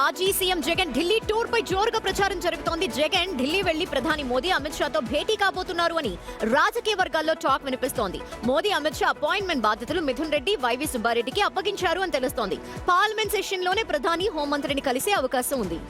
మాజీ CM Jagan Delhi tour పై జోరుగా ప్రచారం జరుగుతోంది. జగన్ ఢిల్లీ వెళ్లి ప్రధాని మోదీ అమిత్ షాతో భేటీ కాబోతున్నారు అని రాజకీయ వర్గాల్లో టాక్ వినిపిస్తోంది. మోదీ అమిత్ షా అపాయింట్మెంట్ బాధ్యతలు మిథున్ రెడ్డి, వైవి సుబ్బారెడ్డికి అప్పగించారు అని తెలుస్తోంది. పార్లమెంట్ సెషన్ లోనే ప్రధాని హోంమంత్రిని కలిసే అవకాశం ఉంది.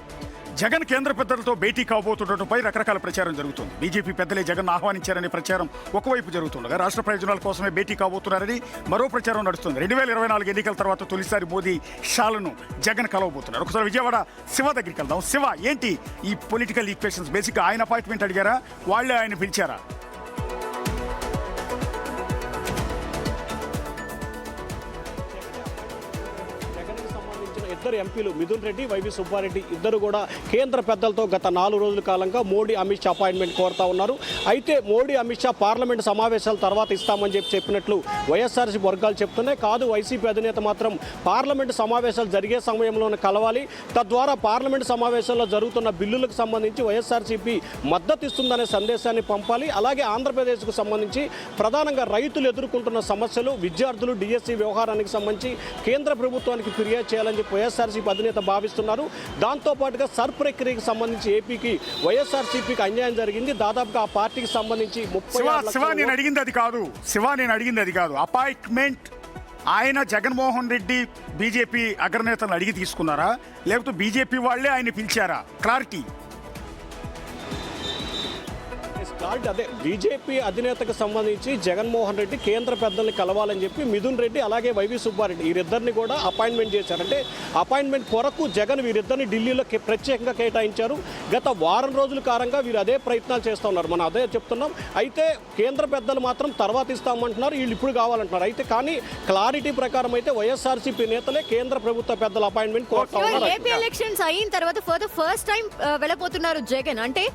జగన్ కేంద్ర పెద్దలతో భేటీ కాబోతుండటంపై రకరకాల ప్రచారం జరుగుతుంది. బీజేపీ పెద్దలే జగన్ ఆహ్వానించారనే ప్రచారం ఒకవైపు జరుగుతుండగా రాష్ట్ర ప్రయోజనాల కోసమే భేటీ కాబోతున్నారని మరో ప్రచారం నడుస్తుంది. 2024 ఎన్నికల తర్వాత తొలిసారి మోదీ షాలను జగన్ కలవబోతున్నారు. ఒకసారి విజయవాడ శివ దగ్గరికి వెళ్దాం. శివ, ఏంటి ఈ పొలిటికల్ ఈక్వేషన్స్? బేసిక్గా ఆయన అపాయింట్మెంట్ అడిగారా, వాళ్ళే ఆయన పిలిచారా? ఇద్దరు ఎంపీలు మిథున్ రెడ్డి, వైవి సుబ్బారెడ్డి ఇద్దరు కూడా కేంద్ర పెద్దలతో గత 4 రోజుల కాలంగా మోడీ అమిత్ షా అపాయింట్మెంట్ కోరుతా ఉన్నారు. అయితే మోడీ అమిత్ షా పార్లమెంట్ సమావేశాల తర్వాత ఇస్తామని చెప్పినట్లు వైఎస్ఆర్సీపీ వర్గాలు చెప్తున్నాయి. కాదు, వైసీపీ అధినేత మాత్రం పార్లమెంట్ సమావేశాలు జరిగే సమయంలోనే కలవాలి, తద్వారా పార్లమెంట్ సమావేశాల్లో జరుగుతున్న బిల్లులకు సంబంధించి వైఎస్ఆర్సీపీ మద్దతు ఇస్తుందనే సందేశాన్ని పంపాలి. అలాగే ఆంధ్రప్రదేశ్కు సంబంధించి ప్రధానంగా రైతులు ఎదుర్కొంటున్న సమస్యలు, విద్యార్థులు డిఎస్సి వ్యవహారానికి సంబంధించి కేంద్ర ప్రభుత్వానికి ఫిర్యాదు చేయాలని చెప్పి వైఎస్ఆర్సీపీ అధినేత భావిస్తున్నారు. దాంతోపాటుగా సర్ ప్రక్రియకి సంబంధించి ఏపీకి వైఎస్ఆర్సీపీకి అన్యాయం జరిగింది. దాదాపుగా ఆ పార్టీకి సంబంధించి 30 నేను అడిగింది అది కాదు. అపాయింట్మెంట్ ఆయన జగన్మోహన్ రెడ్డి బీజేపీ అగ్రనేతలను అడిగి తీసుకున్నారా, లేకపోతే బీజేపీ వాళ్ళే ఆయన పిలిచారా? క్లారిటీ. అదే బీజేపీ అధినేతకు సంబంధించి జగన్మోహన్ రెడ్డి కేంద్ర పెద్దల్ని కలవాలని చెప్పి మిథున్ రెడ్డి అలాగే వైవి సుబ్బారెడ్డి వీరిద్దరిని కూడా అపాయింట్మెంట్ చేశారంటే అపాయింట్మెంట్ కొరకు జగన్ వీరిద్దరిని ఢిల్లీలో ప్రత్యేకంగా కేటాయించారు. గత వారం రోజుల కాలంగా వీరు అదే ప్రయత్నాలు చేస్తూ ఉన్నారు. మనం అదే చెప్తున్నాం. అయితే కేంద్ర పెద్దలు మాత్రం తర్వాత ఇస్తామంటున్నారు, వీళ్ళు ఇప్పుడు కావాలంటున్నారు. అయితే కానీ క్లారిటీ ప్రకారం అయితే వైఎస్ఆర్సీపీ నేతలే కేంద్ర ప్రభుత్వ పెద్దల అపాయింట్మెంట్ కోరుతా ఉన్నారు. ఏపీ ఎలక్షన్స్ అయిన తర్వాత ఫస్ట్ టైం వెళ్ళబోతున్నారు జగన్. అంటే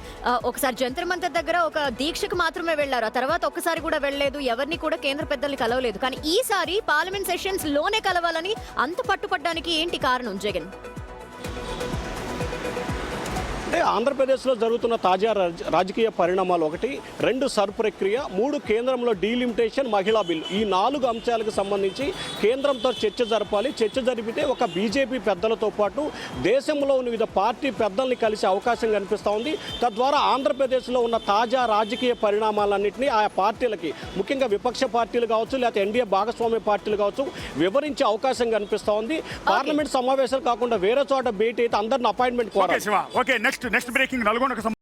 ఒకసారి జంతర్ మంతర్ దగ్గర ఒక దీక్షకు మాత్రమే వెళ్లారు, ఆ తర్వాత ఒక్కసారి కూడా వెళ్ళలేదు, ఎవరిని కూడా కేంద్ర పెద్దల్ని కలవలేదు. కానీ ఈసారి పార్లమెంట్ సెషన్స్ లోనే కలవాలని అంత పట్టుపడ్డానికి ఏంటి కారణం జగన్? అంటే ఆంధ్రప్రదేశ్లో జరుగుతున్న తాజా రాజకీయ పరిణామాలు 1, 2 సర్ ప్రక్రియ, 3 కేంద్రంలో డీలిమిటేషన్, మహిళా బిల్లు, ఈ 4 అంశాలకు సంబంధించి కేంద్రంతో చర్చ జరపాలి. చర్చ జరిపితే ఒక బీజేపీ పెద్దలతో పాటు దేశంలో ఉన్న వివిధ పార్టీ పెద్దల్ని కలిసే అవకాశం కనిపిస్తూ ఉంది. తద్వారా ఆంధ్రప్రదేశ్లో ఉన్న తాజా రాజకీయ పరిణామాలన్నింటినీ ఆయా పార్టీలకి, ముఖ్యంగా విపక్ష పార్టీలు కావచ్చు, లేకపోతే ఎన్డీఏ భాగస్వామ్య పార్టీలు కావచ్చు, వివరించే అవకాశం కనిపిస్తూ ఉంది. పార్లమెంట్ సమావేశాలు కాకుండా వేరే చోట భేటీ అయితే అందరిని అపాయింట్మెంట్ కోరాలి. Next breaking. నల్గొండకు